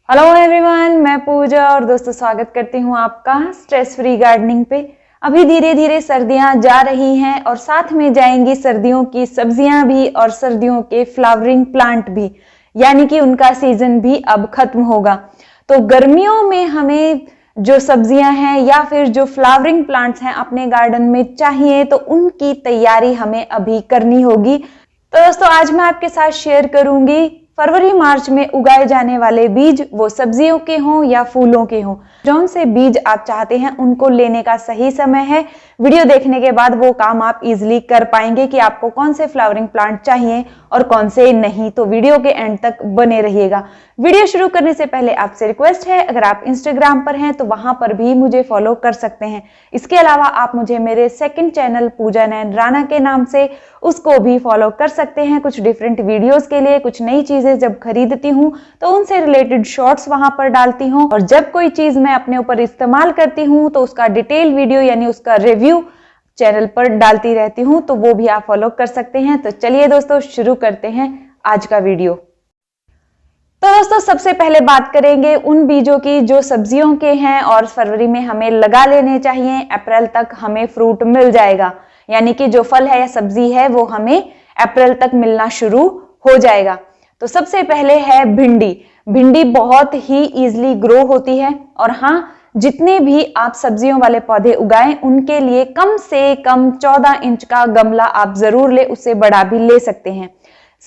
Hello everyone, मैं पूजा और दोस्तों स्वागत करती हूँ आपका स्ट्रेस फ्री गार्डनिंग पे। अभी धीरे धीरे सर्दियां जा रही हैं और साथ में जाएंगी सर्दियों की सब्जियां भी और सर्दियों के फ्लावरिंग प्लांट भी, यानी कि उनका सीजन भी अब खत्म होगा। तो गर्मियों में हमें जो सब्जियां हैं या फिर जो फ्लावरिंग प्लांट्स हैं अपने गार्डन में चाहिए, तो उनकी तैयारी हमें अभी करनी होगी। तो दोस्तों आज मैं आपके साथ शेयर करूंगी फरवरी मार्च में उगाए जाने वाले बीज, वो सब्जियों के हों या फूलों के हों, जौन से बीज आप चाहते हैं उनको लेने का सही समय है। वीडियो देखने के बाद वो काम आप इजीली कर पाएंगे कि आपको कौन से फ्लावरिंग प्लांट चाहिए और कौन से नहीं। तो वीडियो के एंड तक बने रहिएगा। वीडियो शुरू करने से पहले आपसे रिक्वेस्ट है, अगर आप इंस्टाग्राम पर हैं तो वहां पर भी मुझे फॉलो कर सकते हैं। इसके अलावा आप मुझे मेरे सेकंड चैनल पूजा नैन राणा के नाम से उसको भी फॉलो कर सकते हैं। कुछ डिफरेंट वीडियोस के लिए कुछ नई चीजें जब खरीदती हूँ तो उनसे रिलेटेड शॉर्ट्स वहां पर डालती हूँ, और जब कोई चीज मैं अपने ऊपर इस्तेमाल करती हूँ तो उसका डिटेल वीडियो यानी उसका रिव्यू चैनल पर डालती रहती हूँ, तो वो भी आप फॉलो कर सकते हैं। तो चलिए दोस्तों शुरू करते हैं आज का वीडियो। तो दोस्तों सबसे पहले बात करेंगे उन बीजों की जो सब्जियों के हैं और फरवरी में हमें लगा लेने चाहिए। अप्रैल तक हमें फ्रूट मिल जाएगा, यानी कि जो फल है या सब्जी है वो हमें अप्रैल तक मिलना शुरू हो जाएगा। तो सबसे पहले है भिंडी। भिंडी बहुत ही इजीली ग्रो होती है, और हाँ, जितने भी आप सब्जियों वाले पौधे उगाएं उनके लिए कम से कम 14 इंच का गमला आप जरूर ले, उससे बड़ा भी ले सकते हैं।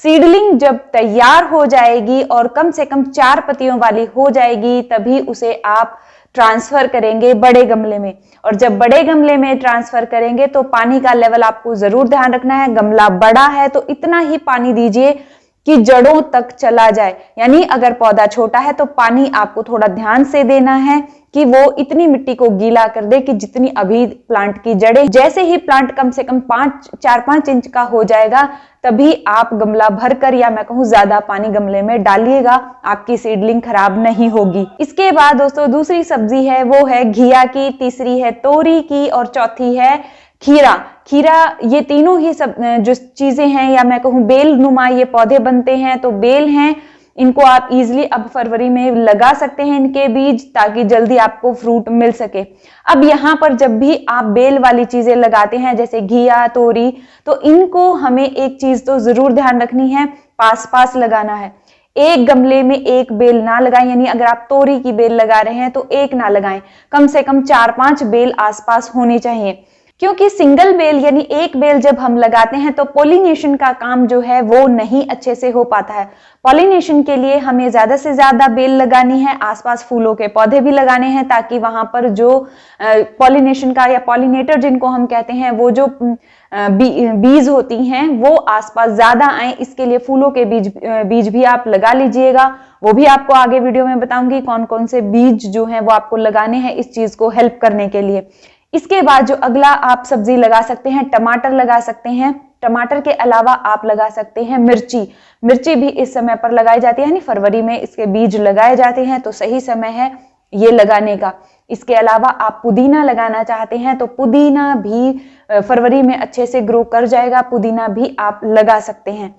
सीडलिंग जब तैयार हो जाएगी और कम से कम 4 पत्तियों वाली हो जाएगी, तभी उसे आप ट्रांसफर करेंगे बड़े गमले में। और जब बड़े गमले में ट्रांसफर करेंगे तो पानी का लेवल आपको जरूर ध्यान रखना है। गमला बड़ा है तो इतना ही पानी दीजिए कि जड़ों तक चला जाए, यानी अगर पौधा छोटा है तो पानी आपको थोड़ा ध्यान से देना है कि वो इतनी मिट्टी को गीला कर दे कि जितनी अभी प्लांट की जड़ें। जैसे ही प्लांट कम से कम 4-5 इंच का हो जाएगा तभी आप गमला भरकर, या मैं कहूँ ज्यादा पानी गमले में डालिएगा, आपकी सीडलिंग खराब नहीं होगी। इसके बाद दोस्तों दूसरी सब्जी है वो है घिया की, तीसरी है तोरी की और चौथी है खीरा। खीरा, ये तीनों ही सब जो चीजें हैं या मैं कहूँ बेल नुमा ये पौधे बनते हैं, तो बेल हैं, इनको आप इजीली अब फरवरी में लगा सकते हैं इनके बीज, ताकि जल्दी आपको फ्रूट मिल सके। अब यहाँ पर जब भी आप बेल वाली चीजें लगाते हैं जैसे घिया तोरी, तो इनको हमें एक चीज तो जरूर ध्यान रखनी है, पास पास लगाना है। एक गमले में एक बेल ना लगाएं, यानी अगर आप तोरी की बेल लगा रहे हैं तो एक ना लगाएं, कम से कम 4-5 बेल आसपास होनी चाहिए। क्योंकि सिंगल बेल यानी एक बेल जब हम लगाते हैं तो पॉलिनेशन का काम जो है वो नहीं अच्छे से हो पाता है। पॉलिनेशन के लिए हमें ज्यादा से ज्यादा बेल लगानी है, आसपास फूलों के पौधे भी लगाने हैं, ताकि वहां पर जो पॉलिनेशन का या पॉलिनेटर जिनको हम कहते हैं, वो जो बीज होती हैं वो आसपास ज्यादा आए, इसके लिए फूलों के बीज भी आप लगा लीजिएगा। वो भी आपको आगे वीडियो में बताऊंगी कौन कौन से बीज जो हैं वो आपको लगाने हैं इस चीज को हेल्प करने के लिए। इसके बाद जो अगला आप सब्जी लगा सकते हैं, टमाटर लगा सकते हैं। टमाटर के अलावा आप लगा सकते हैं मिर्ची। मिर्ची भी इस समय पर लगाई जाती है, यानी फरवरी में इसके बीज लगाए जाते हैं, तो सही समय है ये लगाने का। इसके अलावा आप पुदीना लगाना चाहते हैं तो पुदीना भी फरवरी में अच्छे से ग्रो कर जाएगा, पुदीना भी आप लगा सकते हैं।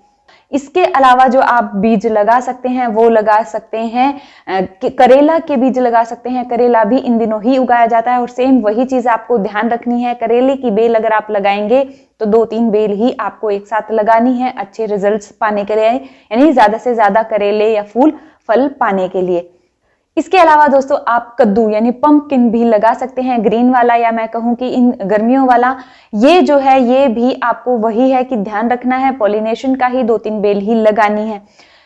इसके अलावा जो आप बीज लगा सकते हैं वो लगा सकते हैं करेला के बीज लगा सकते हैं। करेला भी इन दिनों ही उगाया जाता है, और सेम वही चीज आपको ध्यान रखनी है, करेले की बेल अगर आप लगाएंगे तो 2-3 बेल ही आपको एक साथ लगानी है अच्छे रिजल्ट्स पाने के लिए, यानी ज्यादा से ज्यादा करेले या फल पाने के लिए। इसके अलावा दोस्तों आप कद्दू यानी पंपकिन भी लगा सकते हैं, ग्रीन वाला या मैं कहूं कि इन गर्मियों वाला। ये जो है ये भी आपको वही है कि ध्यान रखना है, पॉलिनेशन का ही 2-3 बेल ही लगानी है।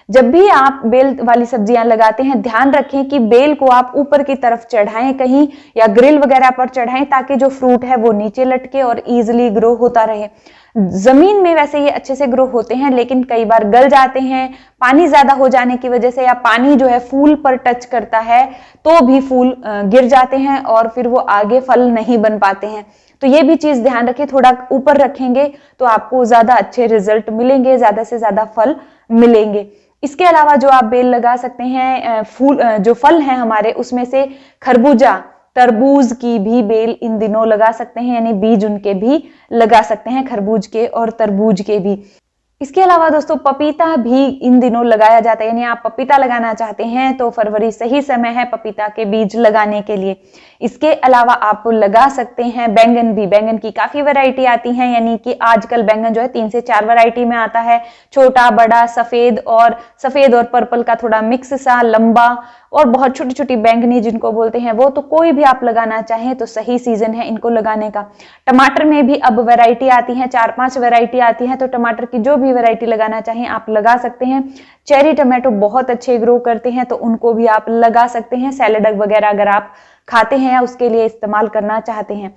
जब भी आप बेल वाली सब्जियां लगाते हैं ध्यान रखें कि बेल को आप ऊपर की तरफ चढ़ाएं कहीं, या ग्रिल वगैरह पर चढ़ाएं, ताकि जो फ्रूट है वो नीचे लटके और इजिली ग्रो होता रहे। जमीन में वैसे ये अच्छे से ग्रो होते हैं, लेकिन कई बार गल जाते हैं पानी ज्यादा हो जाने की वजह से, या पानी जो है फूल पर टच करता है तो भी फूल गिर जाते हैं और फिर वो आगे फल नहीं बन पाते हैं। तो ये भी चीज ध्यान रखें, थोड़ा ऊपर रखेंगे तो आपको ज्यादा अच्छे रिजल्ट मिलेंगे, ज्यादा से ज्यादा फल मिलेंगे। इसके अलावा जो आप बेल लगा सकते हैं, जो फल हैं हमारे, उसमें से खरबूजा, तरबूज की भी बेल इन दिनों लगा सकते हैं, यानी बीज उनके भी लगा सकते हैं, खरबूज के और तरबूज के भी। इसके अलावा दोस्तों पपीता भी इन दिनों लगाया जाता है, यानी आप पपीता लगाना चाहते हैं तो फरवरी सही समय है पपीता के बीज लगाने के लिए। इसके अलावा आप लगा सकते हैं बैंगन भी। बैंगन की काफी वैरायटी आती हैं, यानी कि आजकल बैंगन जो है 3 से 4 वैरायटी में आता है, छोटा, बड़ा, सफेद और पर्पल का थोड़ा मिक्स सा, लंबा और बहुत छोटी छोटी बैंगनी जिनको बोलते हैं वो। तो कोई भी आप लगाना चाहें तो सही सीजन है इनको लगाने का। टमाटर में भी अब वैरायटी आती है, 4-5 वैरायटी आती है, तो टमाटर की जो भी वैरायटी लगाना चाहें आप लगा सकते हैं। चेरी टमाटो बहुत अच्छे ग्रो करते हैं तो उनको भी आप लगा सकते हैं। सैलेड वगैरह अगर आप खाते हैं या उसके लिए इस्तेमाल करना चाहते हैं।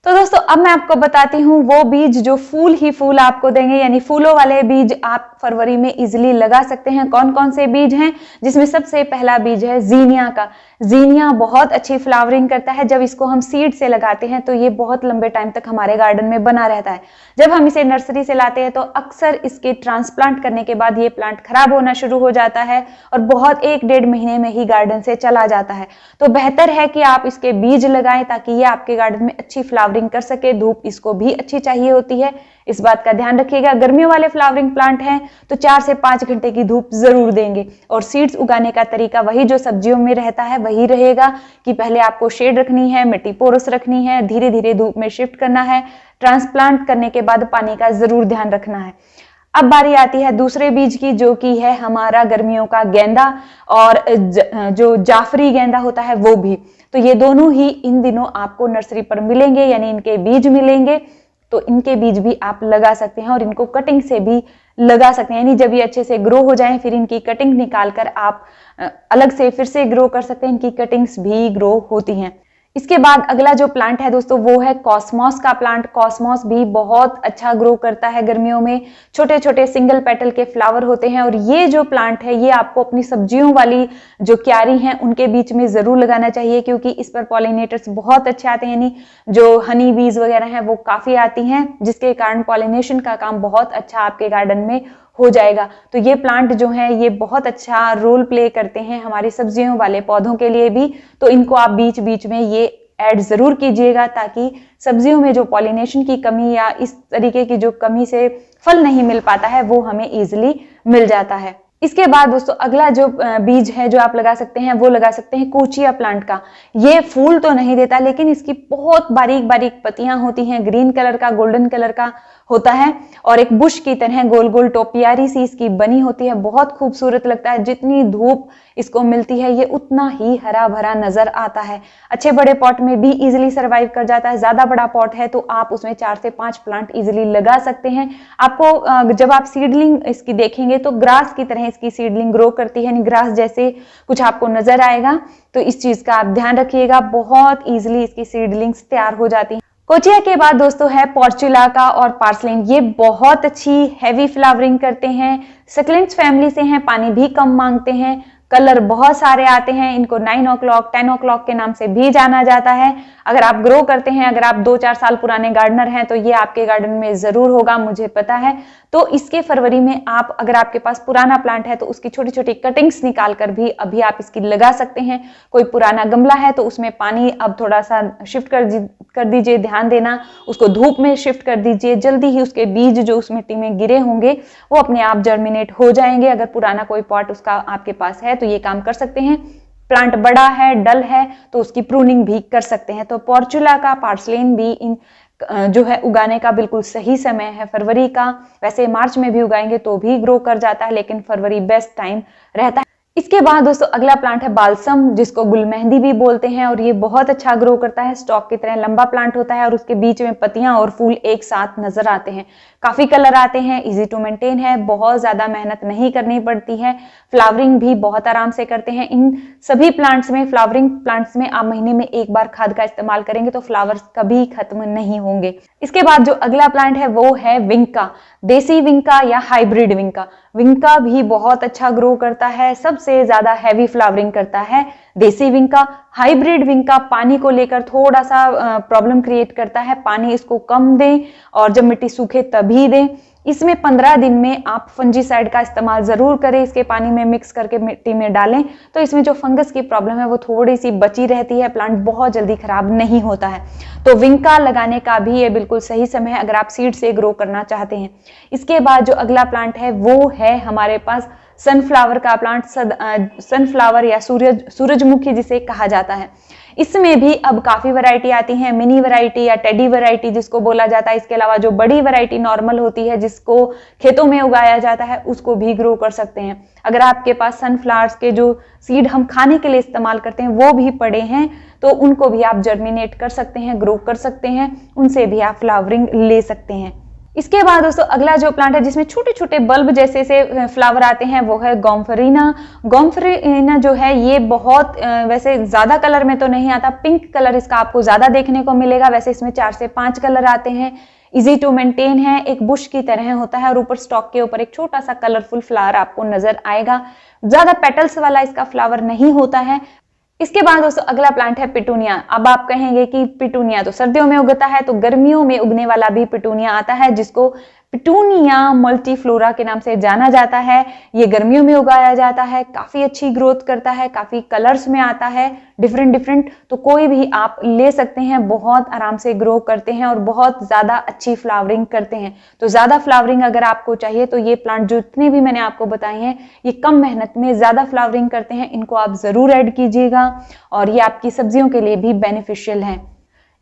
तो दोस्तों अब मैं आपको बताती हूँ वो बीज जो फूल ही फूल आपको देंगे, यानी फूलों वाले बीज आप फरवरी में इजिली लगा सकते हैं। कौन कौन से बीज हैं, जिसमें सबसे पहला बीज है जीनिया का। जीनिया बहुत अच्छी फ्लावरिंग करता है। जब इसको हम सीड से लगाते हैं तो ये बहुत लंबे टाइम तक हमारे गार्डन में बना रहता है। जब हम इसे नर्सरी से लाते हैं तो अक्सर इसके ट्रांसप्लांट करने के बाद ये प्लांट खराब होना शुरू हो जाता है और बहुत 1-1.5 महीने में ही गार्डन से चला जाता है। तो बेहतर है कि आप इसके बीज लगाएं ताकि ये आपके गार्डन में अच्छी फ्लावरिंग कर सके। धूप इसको भी अच्छी चाहिए होती है, इस बात का ध्यान रखिएगा। गर्मियों वाले फ्लावरिंग प्लांट हैं तो 4 से 5 घंटे की धूप जरूर देंगे। और सीड्स उगाने का तरीका वही जो सब्जियों में रहता है वही रहेगा कि पहले आपको शेड रखनी है, मिट्टी पोरस रखनी है, धीरे धीरे धूप में शिफ्ट करना है। ट्रांसप्लांट करने के बाद पानी का जरूर ध्यान रखना है। अब बारी आती है दूसरे बीज की, जो कि है हमारा गर्मियों का गेंदा और जो जाफरी गेंदा होता है वो भी। तो ये दोनों ही इन दिनों आपको नर्सरी पर मिलेंगे, यानी इनके बीज मिलेंगे। तो इनके बीज भी आप लगा सकते हैं और इनको कटिंग से भी लगा सकते हैं, यानी जब ये अच्छे से ग्रो हो जाएं फिर इनकी कटिंग निकालकर आप अलग से फिर से ग्रो कर सकते हैं। इनकी कटिंग्स भी ग्रो होती हैं। इसके बाद अगला जो प्लांट है दोस्तों वो है कॉस्मोस का प्लांट। कॉस्मोस भी बहुत अच्छा ग्रो करता है गर्मियों में। छोटे छोटे सिंगल पेटल के फ्लावर होते हैं और ये जो प्लांट है ये आपको अपनी सब्जियों वाली जो क्यारी हैं उनके बीच में जरूर लगाना चाहिए, क्योंकि इस पर पॉलिनेटर्स बहुत अच्छे आते हैं, यानी जो हनी बीज वगैरह हैं वो काफी आती हैं, जिसके कारण पॉलिनेशन का काम बहुत अच्छा आपके गार्डन में हो जाएगा। तो ये प्लांट जो है ये बहुत अच्छा रोल प्ले करते हैं हमारी सब्जियों वाले पौधों के लिए भी। तो इनको आप बीच बीच में ये ऐड जरूर कीजिएगा ताकि सब्जियों में जो पॉलिनेशन की कमी या इस तरीके की जो कमी से फल नहीं मिल पाता है वो हमें इजिली मिल जाता है। इसके बाद दोस्तों अगला जो बीज है जो आप लगा सकते हैं वो लगा सकते हैं कोचिया प्लांट का। ये फूल तो नहीं देता लेकिन इसकी बहुत बारीक बारीक पत्तियां होती हैं, ग्रीन कलर का, गोल्डन कलर का होता है और एक बुश की तरह गोल गोल टोपियारी सी इसकी बनी होती है। बहुत खूबसूरत लगता है। जितनी धूप इसको मिलती है ये उतना ही हरा भरा नजर आता है। अच्छे बड़े पॉट में भी इजिली सर्वाइव कर जाता है। ज्यादा बड़ा पॉट है तो आप उसमें 4 से 5 प्लांट इजिली लगा सकते हैं। आपको जब आप सीडलिंग इसकी देखेंगे तो ग्रास की तरह इसकी सीडलिंग ग्रो करती है, ग्रास जैसे कुछ आपको नजर आएगा। तो इस चीज का आप ध्यान रखिएगा, बहुत इजिली इसकी सीडलिंग्स तैयार हो जाती हैं। कोचिया के बाद दोस्तों है पोर्चुलाका और पार्सलिन। ये बहुत अच्छी हैवी फ्लावरिंग करते हैं, सक्लेंट्स फैमिली से हैं, पानी भी कम मांगते हैं, कलर बहुत सारे आते हैं। इनको 9 o'clock 10 o'clock के नाम से भी जाना जाता है। अगर आप ग्रो करते हैं, अगर आप 2-4 साल पुराने गार्डनर हैं तो ये आपके गार्डन में जरूर होगा, मुझे पता है। तो इसके फरवरी में आप अगर आपके पास पुराना प्लांट है तो उसकी छोटी छोटी कटिंग्स निकाल कर भी अभी आप इसकी लगा सकते हैं। कोई पुराना गमला है तो उसमें पानी अब थोड़ा सा शिफ्ट कर दीजिए, ध्यान देना, उसको धूप में शिफ्ट कर दीजिए। जल्दी ही उसके बीज जो उस मिट्टी में गिरे होंगे वो अपने आप जर्मिनेट हो जाएंगे। अगर पुराना कोई पॉट उसका आपके पास है तो ये काम कर सकते हैं। प्लांट बड़ा है, डल है तो उसकी प्रूनिंग भी कर सकते हैं। तो पोर्चुला का, पार्सलिन भी इन जो है उगाने का बिल्कुल सही समय है फरवरी का। वैसे मार्च में भी उगाएंगे तो भी ग्रो कर जाता है, लेकिन फरवरी बेस्ट टाइम रहता है। इसके बाद दोस्तों अगला प्लांट है बालसम, जिसको गुलमेहंदी भी बोलते हैं और ये बहुत अच्छा ग्रो करता है। स्टॉक की तरह लंबा प्लांट होता है और उसके बीच में पत्तियां और फूल एक साथ नजर आते हैं। काफी कलर आते हैं, इजी टू मेंटेन है, बहुत ज्यादा मेहनत नहीं करनी पड़ती है। फ्लावरिंग भी बहुत आराम से करते हैं। इन सभी प्लांट्स में, फ्लावरिंग प्लांट्स में आप महीने में एक बार खाद का इस्तेमाल करेंगे तो फ्लावर्स कभी खत्म नहीं होंगे। इसके बाद जो अगला प्लांट है वो है विंका, देसी विंका या हाइब्रिड विंका। विंका भी बहुत अच्छा ग्रो करता है, सबसे ज्यादा हैवी फ्लावरिंग करता है देसी विंका। हाइब्रिड विंका पानी को लेकर थोड़ा सा प्रॉब्लम क्रिएट करता है, पानी इसको कम दें और जब मिट्टी सूखे तभी दें। इसमें 15 दिन में आप फंजीसाइड का इस्तेमाल जरूर करें। इसके पानी में मिक्स करके मिट्टी में डालें तो इसमें जो फंगस की प्रॉब्लम है वो थोड़ी सी बची रहती है, प्लांट बहुत जल्दी खराब नहीं होता है। तो विंका लगाने का भी ये बिल्कुल सही समय है अगर आप सीड से ग्रो करना चाहते हैं। इसके बाद जो अगला प्लांट है वो है हमारे पास सनफ्लावर का प्लांट, सनफ्लावर या सूरजमुखी जिसे कहा जाता है। इसमें भी अब काफी वैरायटी आती है, मिनी वैरायटी या टेडी वैरायटी जिसको बोला जाता है। इसके अलावा जो बड़ी वैरायटी नॉर्मल होती है जिसको खेतों में उगाया जाता है उसको भी ग्रो कर सकते हैं। अगर आपके पास सनफ्लावर्स के जो सीड हम खाने के लिए इस्तेमाल करते हैं वो भी पड़े हैं तो उनको भी आप जर्मिनेट कर सकते हैं, ग्रो कर सकते हैं, उनसे भी आप फ्लावरिंग ले सकते हैं। इसके बाद दोस्तों अगला जो प्लांट है जिसमें छोटे छोटे बल्ब जैसे से फ्लावर आते हैं वो है गोम्फरीना। गोम्फरीना जो है ये बहुत वैसे ज्यादा कलर में तो नहीं आता, पिंक कलर इसका आपको ज्यादा देखने को मिलेगा। वैसे इसमें 4 से 5 कलर आते हैं, इजी टू मेंटेन है, एक बुश की तरह होता है और ऊपर स्टॉक के ऊपर एक छोटा सा कलरफुल फ्लावर आपको नजर आएगा। ज्यादा पेटल्स वाला इसका फ्लावर नहीं होता है। इसके बाद दोस्तों अगला प्लांट है पिटूनिया। अब आप कहेंगे कि पिटूनिया तो सर्दियों में उगता है, तो गर्मियों में उगने वाला भी पिटूनिया आता है जिसको पिटूनिया मल्टीफ्लोरा के नाम से जाना जाता है। ये गर्मियों में उगाया जाता है, काफी अच्छी ग्रोथ करता है, काफी कलर्स में आता है डिफरेंट, तो कोई भी आप ले सकते हैं, बहुत आराम से ग्रो करते हैं और बहुत ज्यादा अच्छी फ्लावरिंग करते हैं। तो ज्यादा फ्लावरिंग अगर आपको चाहिए तो ये प्लांट जो इतने भी मैंने आपको बताए हैं ये कम मेहनत में ज्यादा फ्लावरिंग करते हैं, इनको आप जरूर ऐड कीजिएगा और ये आपकी सब्जियों के लिए भी बेनिफिशियल है।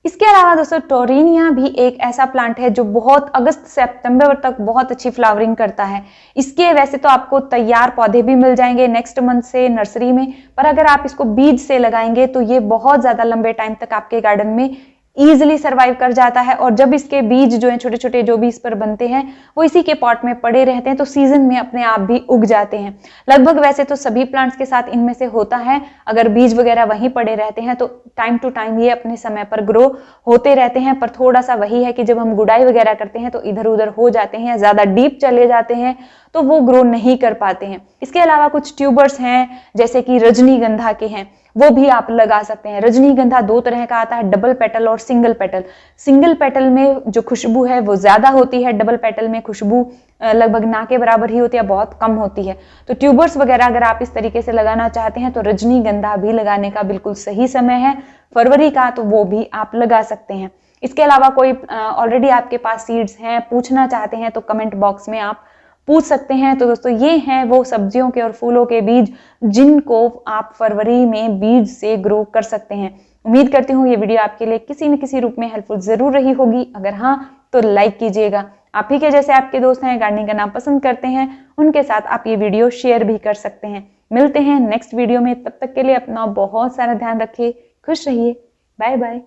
इसके अलावा दोस्तों टोरिनिया भी एक ऐसा प्लांट है जो बहुत अगस्त से सितंबर तक बहुत अच्छी फ्लावरिंग करता है। इसके वैसे तो आपको तैयार पौधे भी मिल जाएंगे नेक्स्ट मंथ से नर्सरी में, पर अगर आप इसको बीज से लगाएंगे तो ये बहुत ज्यादा लंबे टाइम तक आपके गार्डन में इजिली सर्वाइव कर जाता है। और जब इसके बीज जो है छोटे छोटे जो भी इस पर बनते हैं वो इसी के पॉट में पड़े रहते हैं तो सीजन में अपने आप भी उग जाते हैं। लगभग वैसे तो सभी प्लांट्स के साथ इनमें से होता है, अगर बीज वगैरह वहीं पड़े रहते हैं तो टाइम टू टाइम ये अपने समय पर ग्रो होते रहते हैं। पर थोड़ा सा वही है कि जब हम गुड़ाई वगैरह करते हैं तो इधर उधर हो जाते हैं, ज्यादा डीप चले जाते हैं तो वो ग्रो नहीं कर पाते हैं। इसके अलावा कुछ ट्यूबर्स हैं जैसे कि रजनीगंधा के हैं, वो भी आप लगा सकते हैं। रजनीगंधा 2 तरह का आता है, डबल पेटल और सिंगल पेटल। सिंगल पेटल में जो खुशबू है वो ज्यादा होती है, डबल पेटल में खुशबू लगभग ना के बराबर ही होती है, बहुत कम होती है। तो ट्यूबर्स वगैरह अगर आप इस तरीके से लगाना चाहते हैं तो रजनीगंधा भी लगाने का बिल्कुल सही समय है, फरवरी का, तो वो भी आप लगा सकते हैं। इसके अलावा कोई ऑलरेडी आपके पास सीड्स हैं, पूछना चाहते हैं तो कमेंट बॉक्स में आप पूछ सकते हैं। तो दोस्तों ये हैं वो सब्जियों के और फूलों के बीज जिनको आप फरवरी में बीज से ग्रो कर सकते हैं। उम्मीद करती हूँ ये वीडियो आपके लिए किसी न किसी रूप में हेल्पफुल जरूर रही होगी। अगर हाँ तो लाइक कीजिएगा। आप ही के जैसे आपके दोस्त हैं गार्डनिंग करना पसंद करते हैं, उनके साथ आप ये वीडियो शेयर भी कर सकते हैं। मिलते हैं नेक्स्ट वीडियो में, तब तक के लिए अपना बहुत सारा ध्यान रखिए, खुश रहिए, बाय बाय।